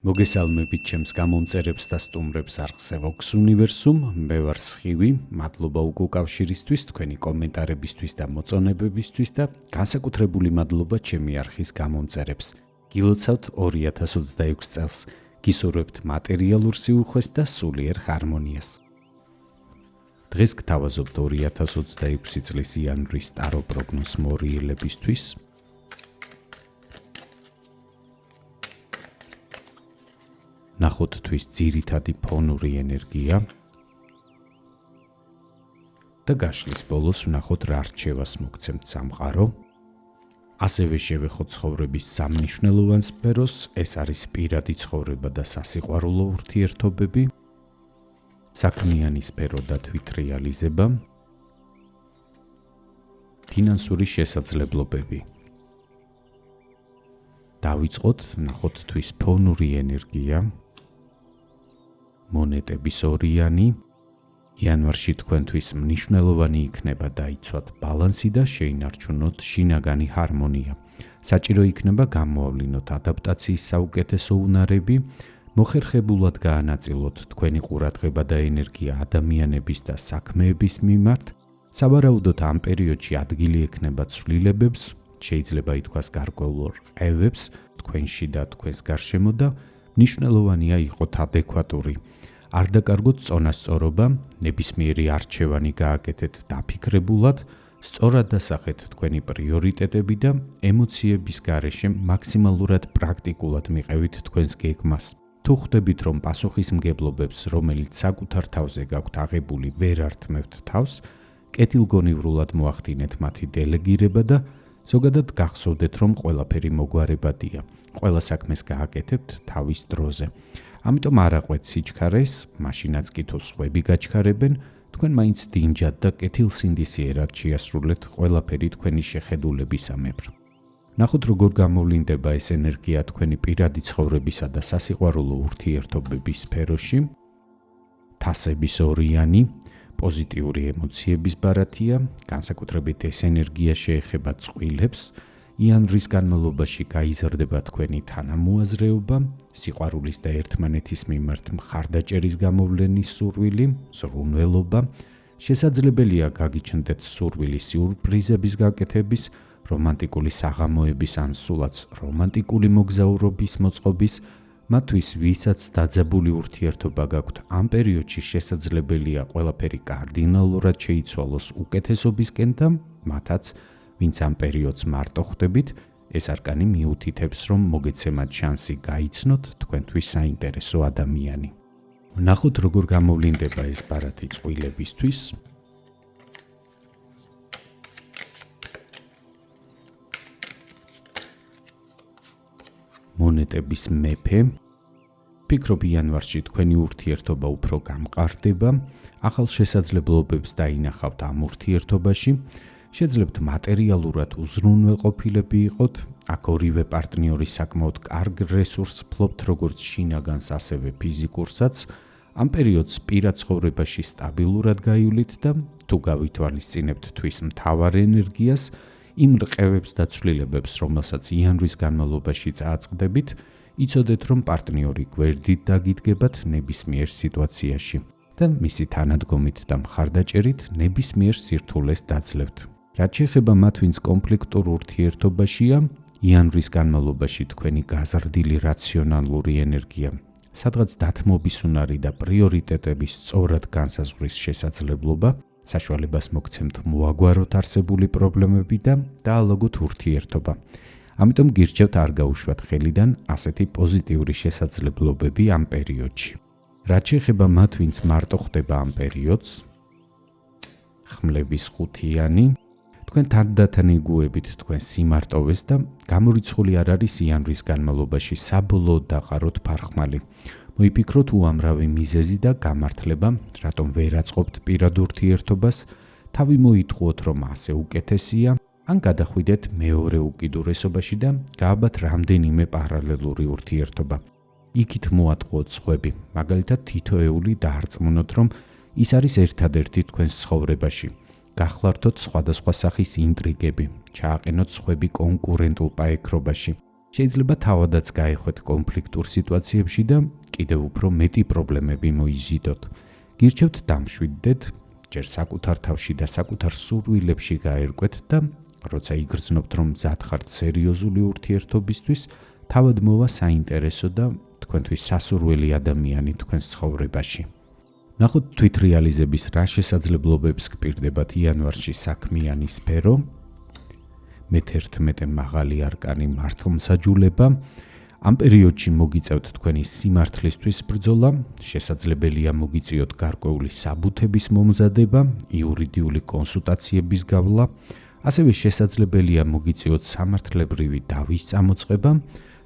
მოგესალმებით ჩემს გამომწერებს და სტუმრებს არხზე Vox Universum. მე ვარ სხივი, მადლობა უკავშირისთვის, თქვენი კომენტარებისთვის და მოწონებებისთვის და განსაკუთრებული მადლობა ჩემი არხის გამომწერებს. გილოცავთ 2026 წელს, გისურვებთ მატერიალურ სიუხვეს და სულიერ ჰარმონიას. დღეს გთავაზობთ 2026 წლის იანვრის ტარო პროგნოზ მორიელებისთვის. ნახოთ თვის ძირითადი ფონური ენერგია და გაშლის ბოლოს ვნახოთ რა რჩევას მოგცემთ სამყარო. ასევე შევეხოთ ცხოვრების სამნიშნელოვან სფეროს, ეს არის პირადი ცხოვრება და სასიყვარულო ურთიერთობები, საქმიანი სფერო და თვითრეალიზება, ფინანსური შესაძლებლობები. დავიწყოთ, ვნახოთ თვის ფონური ენერგია. მონეტების ორიანი. იანვარში თქვენთვის მნიშვნელოვანი იქნება დაიცვათ ბალანსი და შეინარჩუნოთ შინაგანი ჰარმონია. საჭირო იქნება გამოავლინოთ ადაპტაციის საუკეთესო უნარები, მოხერხებულად გაანაწილოთ თქვენი ყურადღება და ენერგია ადამიანების და საქმეების მიმართ. სავარაუდოდ ამ პერიოდში ადგილი ექნება ცვლილებებს, შეიძლება ითქვას გარკვეულ რყევებს თქვენში და თქვენს გარშემო და მნიშვნელოვანია იყოთ ადეკვატური. არ დაკარგოთ წონასწორობა, ნებისმიერი არჩევანი გააკეთეთ დაფიქრებულად, სწორად დასახეთ თქვენი პრიორიტეტები და ემოციების გარეშე მაქსიმალურად პრაქტიკულად მიყევით თქვენს გეგმას. თუ ხვდებით, რომ პასუხისმგებლობებს, რომელიც საკუთარ თავზე გაქვთ აღებული, ვერ ართმევთ თავს, კეთილგონივრულად მოახდინეთ მათი დელეგირება და ზოგადად გახსოვდეთ, რომ ყველაფერი მოგვარებადია. ყველა საქმეს გააკეთებთ თავის დროზე. ამიტომ არ აყვეთ სიჩქარეს, მაშინაც კი თუ სხვები გაჩქარებენ, თქვენ მაინც დინჯად და კეთილსინდისიერად შეასრულეთ ყველაფერი თქვენი შეხედულებისამებრ. ნახოთ, როგორ გამოვლინდება ეს ენერგია თქვენი პირადი ცხოვრებისა და სასიყვარულო ურთიერთობების სფეროში. თასების ორიანი. პოზიტიური ემოციების ბარათია, განსაკუთრებით ეს ენერგია შეეხება წყვილებს. იანვრის განმავლობაში გაიზრდება თქვენი თანამოაზრეობა, სიყვარულის და ერთმანეთის მიმართ მხარდაჭერის გამოვლენის სურვილი, ზრუნველობა. შესაძლებელია გაგიჩნდეთ სურვილი სიურპრიზების გაკეთების, რომანტიკული საღამოების ან სულაც რომანტიკული მოგზაურობის მოწყობის. მათთვის, ვისაც დაძაბული ურთიერთობა გაქვთ, ამ პერიოდში შესაძლებელია ყველაფერი კარდინალურად შეიცვალოს უკეთესობისკენ და მათაც, ვინც ამ პერიოდს მარტო ხვდებით, ეს არკანი მიუთითებს, რომ მოგეცემათ შანსი გაიცნოთ თქვენთვის საინტერესო ადამიანი. ვნახოთ, როგორ გამოვლინდება ეს ბარათი წყვილებისთვის. მონეტების მეფე. ფიქრობ, იანვარში თქვენი ურთიერთობა უფრო გამყარდება, ახალ შესაძლებლობებს დაინახავთ ამ ურთიერთობაში. შეძლებთ მატერიალურად უზრუნველყოფილები იყოთ, აქ ორივე პარტნიორი საკმაოდ კარგ რესურსს ფლობთ, როგორც შინაგანს, ასევე ფიზიკურსაც. ამ პერიოდს პირად ცხოვრებაში სტაბილურად გაივლით და თუ გავითვალისწინებთ თვის მთავარ ენერგიას, იმ რყევებს და ცვლილებებს, რომელსაც იანვრის განმავლობაში წააწყდებით, იცოდეთ, რომ პარტნიორი გვერდით დაგიდგებათ ნებისმიერ სიტუაციაში და მისი თანადგომით და მხარდაჭერით ნებისმიერ სირთულეს დაძლევთ. რაც შეეხება მათ, ვინც კონფლიქტურ ურთიერთობაშია, იანვრის განმავლობაში თქვენი გაზრდილი რაციონალური ენერგია, სადღაც დათმობის უნარი და პრიორიტეტების სწორად განსაზღვრის შესაძლებლობა, საშუალებას მოგცემთ მოაგვაროთ არსებული პრობლემები და დაალაგოთ ურთიერთობა. ამიტომ გირჩევთ არ გაუშვათ ხელიდან ასეთი პოზიტიური შესაძლებლობები ამ პერიოდში. რაც შეეხება მათ, ვინც მარტო ხვდება ამ პერიოდს, ხმლების ხუთიანი, თქვენ თანდათან იგუებით თქვენ სიმარტოვეს და გამორიცხული არ არის იანვრის განმავლობაში საბოლოოდ დაყაროთ ფარხმალი. მოიფიქროთ უამრავი მიზეზი და გამართლება, რატომ ვერ აწყობთ პირად ურთიერთობას, თავი მოითხოვოთ, რომ ასე უკეთესია, ან გადახვიდეთ მეორე უკიდურესობაში და გააბათ რამდენიმე პარალელური ურთიერთობა. იქით მოატყუოთ სხვები, მაგალითად თითოეული დაარწმუნოთ, რომ ის არის ერთადერთი თქვენს ცხოვრებაში. გახლართოთ სხვადასხვა სახის ინტრიგები, ჩააყენოთ სხვები კონკურენტულ პაექრობაში. შეიძლება თავადაც გაეხვეთ კონფლიქტურ სიტუაციებში და კიდევ უფრო მეტი პრობლემები მოიზიდოთ. გირჩევთ დამშვიდდეთ, ჯერ საკუთარ თავში და საკუთარ სურვილებში გაერკვეთ და როცა იგრძნობთ, რომ მზად ხართ სერიოზული ურთიერთობისთვის, თავად მოვა საინტერესო და თქვენთვის სასურველი ადამიანი თქვენს ცხოვრებაში. ნახოთ თვითრეალიზების რა შესაძლებლობებს გპირდებათ იანვარში საქმიანი სფერო. მე-11 მაღალი არკანი მართლმსაჯულება. ამ პერიოდში მოგიწევთ თქვენი სიმართლისთვის ბრძოლა, შესაძლებელია მოგიწიოთ გარკვეული საბუთების მომზადება, იურიდიული კონსულტაციების გავლა, ასევე შესაძლებელია მოგიწიოთ სამართლებრივი დავის წამოწყება,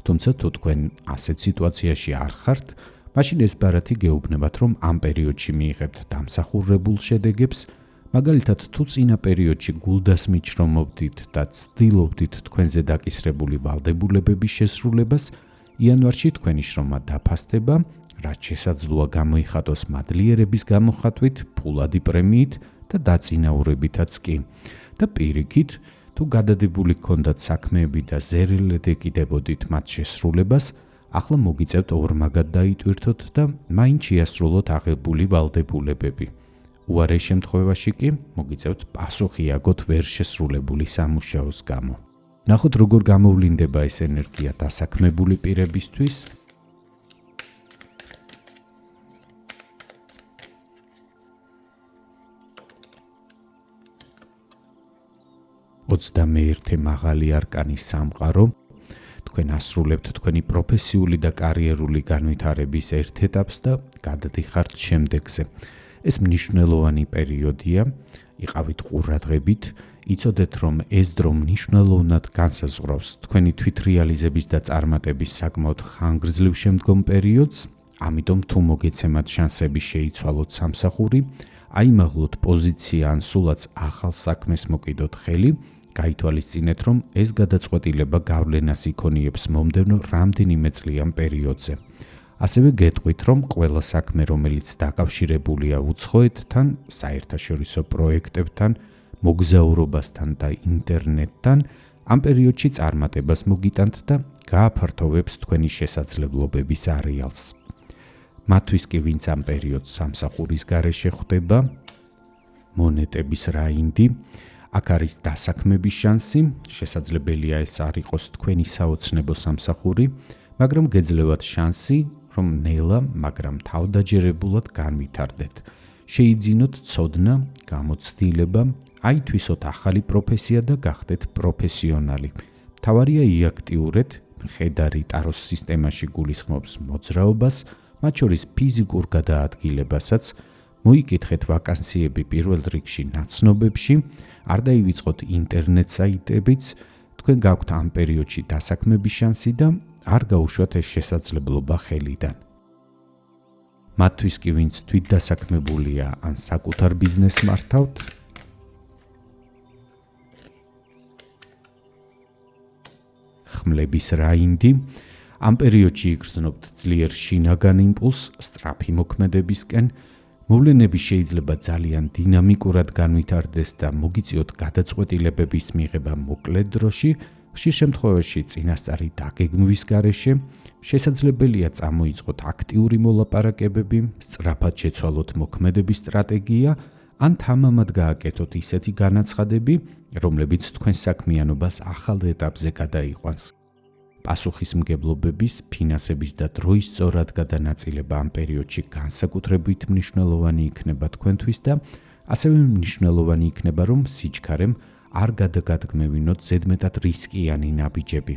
თუმცა თუ თქვენ ასეთ სიტუაციაში არ ხართ, მაშინ ეს ბარათი გეუბნებათ, რომ ამ პერიოდში მიიღებთ დამსახურებულ შედეგებს, მაგალითად თუ წინა პერიოდში გულდას მიჩრომობდით და ცდილობდით თქვენზე დაკისრებული ვალდებულებების შესრულებას, იანვარში თქვენი შრომა დაფასდება, რაც შესაძლოა გამოიხატოს მადლიერების გამოხატვით, ფულადი პრემიით და დაწინაურებითაც კი. და პირიქით, თუ გადადებული გქონდათ საქმეები და ზერელედ ეკიდებოდით მათ შესრულებას, ახლა მოგიწევთ ორმაგად დაიტვირთოთ და მაინც შეასრულოთ აღებული ვალდებულებები. უარეს შემთხვევაში კი მოგიწევთ პასუხი აგოთ ვერ შესრულებული სამუშაოს გამო. ნახოთ როგორ გამოვლინდება ეს ენერგია დასაქმებული პირებისთვის. მე-21 მაღალი არკანი სამყარო. თქვენ ასრულებთ თქვენი პროფესიული და კარიერული განვითარების ერთ ეტაპს და გადადიხართ შემდეგზე. ეს მნიშვნელოვანი პერიოდია, იყავით ყურადღებით, იცოდეთ, რომ ეს დრო მნიშვნელოვნად განსაზღვრავს თქვენი თვითრეალიზების და წარმატების საკმაოდ ხანგრძლივ შემდგომ პერიოდს, ამიტომ თუ მოგეცემათ შანსები შეიცვალოთ სამსახური, აიმაღლოთ პოზიცია ან სულაც ახალ საქმეს მოკიდოთ ხელი, გაითვალისწინეთ, რომ ეს გადაწყვეტილება გავლენას იქონიებს მომდევნო რამდენიმე წლიან პერიოდზე. ასევე გეტყვით, რომ ყველა საქმე, რომელიც დაკავშირებულია უცხოეთთან, საერთაშორისო პროექტებთან, მოგზაურობასთან და ინტერნეტთან, ამ პერიოდში წარმატებას მოგიტანთ და გააფართოვებს თქვენი შესაძლებლობების არეალს. მათთვის კი, ვინც ამ პერიოდს სამსახურის გარეშე ხვდება, მონეტების რაინდი, აქ არის დასაქმების შანსი, შესაძლებელია ეს არ იყოს თქვენი საოცნებო სამსახური, მაგრამ გეძლევათ შანსი, რომ ნელა, მაგრამ თავდაჯერებულად განვითარდეთ. შეიძინოთ ცოდნა, გამოცდილება, აითვისოთ ახალი პროფესია და გახდეთ პროფესიონალი. მთავარია იაქტიურეთ, მხედარი ტაროს სისტემაში გულისხმობს მოძრაობას, მათ შორის ფიზიკურ გადაადგილებასაც, მოიკითხეთ ვაკანსიები პირველ რიგში ნაცნობებში, არ დაივიწყოთ ინტერნეტ საიტებიც, თქვენ გაქვთ ამ პერიოდში დასაქმების შანსი და არ გაუშვათ ეს შესაძლებლობა ხელიდან. მათთვის კი, ვინც თვითდასაქმებულია ან საკუთარ ბიზნესს მართავთ, ხმლების რაინდი, ამ პერიოდში იგრძნობთ ძლიერ შინაგან იმპულსს სწრაფი მოქმედებისკენ, მოვლენები შეიძლება ძალიან დინამიკურად განვითარდეს და მოგიწიოთ გადაწყვეტილებების მიღება მოკლე დროში, ხშირ შემთხვევაში წინასწარი დაგეგმვის გარეშე, შესაძლებელია წამოიწყოთ აქტიური მოლაპარაკებები, სწრაფად შეცვალოთ მოქმედების სტრატეგია, ან თამამად გააკეთოთ ისეთი განაცხადები, რომლებიც თქვენ საქმიანობას ახალ ეტაპზე გადაიყვანს. პასუხისმგებლობების, ფინანსების და დროის სწორად გადანაწილება ამ პერიოდში განსაკუთრებით მნიშვნელოვანი იქნება თქვენთვის და ასევე მნიშვნელოვანი იქნება, რომ სიჩქარემ არ გადაგადგმევინოთ ზედმეტად რისკიანი ნაბიჯები.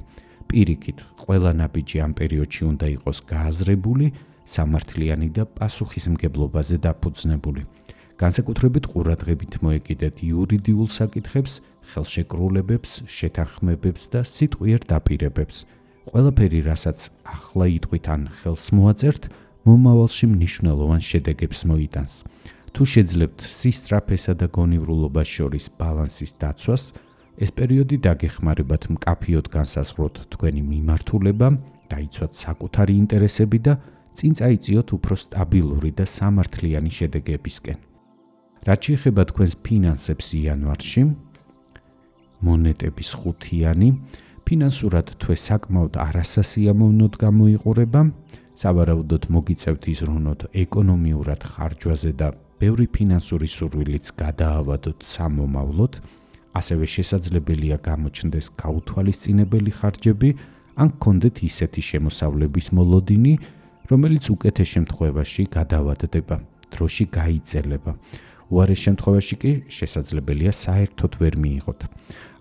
პირიქით, ყველა ნაბიჯი ამ პერიოდში უნდა იყოს გააზრებული, სამართლიანი და პასუხისმგებლობაზე დაფუძნებული. განსაკუთრებით ყურადღებით მოეკიდეთ იურიდიულ საკითხებს, ხელშეკრულებებს, შეთანხმებებს და სიტყვიერ დაპირებებს. ყველაფერი, რასაც ახლა იტყვით ან ხელს მოაწერთ, მომავალში მნიშვნელოვან შედეგებს მოიტანს. თუ შეძლებთ სისწრაფესა და გონივრულობას შორის ბალანსის დაცვას, ეს პერიოდი დაგეხმარებათ მკაფიოდ განსაზღვროთ თქვენი მიმართულება, დაიცვათ საკუთარი ინტერესები და წინ წაიწიოთ უფრო სტაბილური და სამართლიანი შედეგებისკენ. რაც შეეხება თქვენს ფინანსებს იანვარში, მონეტების ხუთიანი, ფინანსურად თვე საკმაოდ არასასიამოვნოდ გამოიყურება, სავარაუდოდ მოგიწევთ იზრუნოთ ეკონომიურად ხარჯვაზე და ბევრი ფინანსური სურვილიც გადაავადოთ სამომავლოდ, ასევე შესაძლებელია გამოჩნდეს გაუთვალისწინებელი ხარჯები, ან გქონდეთ ისეთი შემოსავლების მოლოდინი, რომელიც უკეთეს შემთხვევაში გადავადდება, დროში გაიწელება. უარეს შემთხვევაში კი შესაძლებელია საერთოდ ვერ მიიღოთ.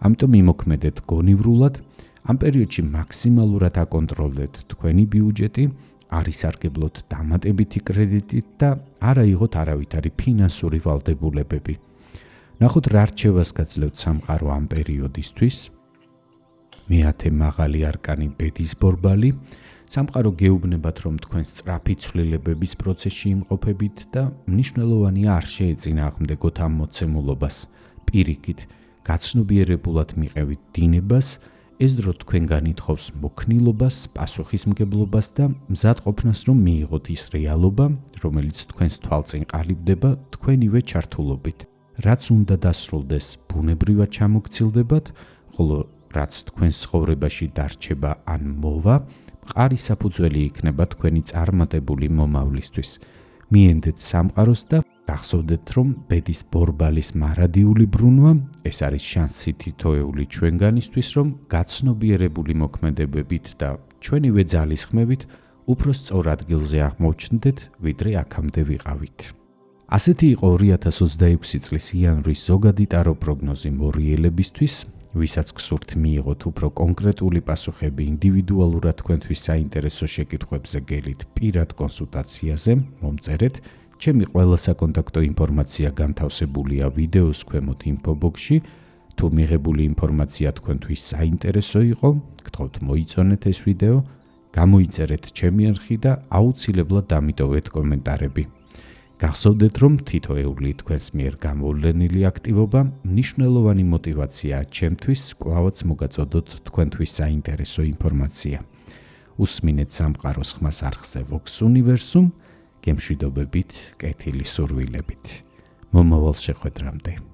ამიტომ იმოქმედეთ გონივრულად, ამ პერიოდში მაქსიმალურად აკონტროლდეთ თქვენი ბიუჯეტი, არ ისარგებლოთ დამატებითი კრედიტით და არ აიღოთ არავითარი ფინანსური ვალდებულებები. ნახოთ რა რჩევას გაძლევთ სამყარო ამ პერიოდისთვის. მეათე მაღალი არკანი ბედის ბორბალი. სამყარო გეუბნებათ, რომ თქვენ სწრაფი ცვლილებების პროცესში იმყოფებით და მნიშვნელოვანია არ შეეწინააღმდეგოთ ამ მოცემულობას. პირიქით, გაცნობიერებულად მიყევით დინებას, ეს დრო თქვენგან ითხოვს მოქნილობას, პასუხისმგებლობას და მზადყოფნას, რომ მიიღოთ ის რეალობა, რომელიც თქვენს თვალწინ ყალიბდება თქვენივე ჩართულობით. რაც უნდა დასრულდეს, ბუნებრივად ჩამოგცილდებათ, ხოლო რაც თქვენს ცხოვრებაში დარჩება ან მოვა, მყარი საფუძველი იქნება თქვენი წარმატებული მომავლისთვის. მიენდეთ სამყაროს და გახსოვდეთ, რომ ბედის ბორბალის მარადიული ბრუნვა, ეს არის შანსი თითოეული ჩვენგანისთვის, რომ გაცნობიერებული მოქმედებებით და ჩვენივე ძალისხმევით უფრო სწორ ადგილზე აღმოჩნდეთ, ვიდრე აქამდე ვიყავით. ასეთი იყო 2026 წლის იანვრის ზოგადი ტარო პროგნოზი მორიელებისთვის, ვისაც გსურთ მიიღოთ უფრო კონკრეტული პასუხები ინდივიდუალურად თქვენთვის საინტერესო შეკითხვებზე გელით პირად კონსულტაციაზე, მომწერეთ. ჩემი ყველა საკონტაქტო ინფორმაცია განთავსებულია ვიდეოს ქვემოთ ინფობოქსში. თუ მიღებული ინფორმაცია თქვენთვის საინტერესო იყო, გთხოვთ მოიწონეთ ეს ვიდეო, გამოიწერეთ ჩემი არხი და აუცილებლად დამიტოვეთ კომენტარები. გახსოვდეთ, რომ თითოეული თქვენს მიერ გამოვლენილი აქტივობა მნიშვნელოვანი მოტივაციაა ჩემთვის, კვლავაც მოგაწოდოთ თქვენთვის საინტერესო ინფორმაცია. უსმინეთ სამყაროს ხმას არხზე Vox Universum, გემშვიდობებით, კეთილი სურვილებით. მომავალ შეხვედრამდე.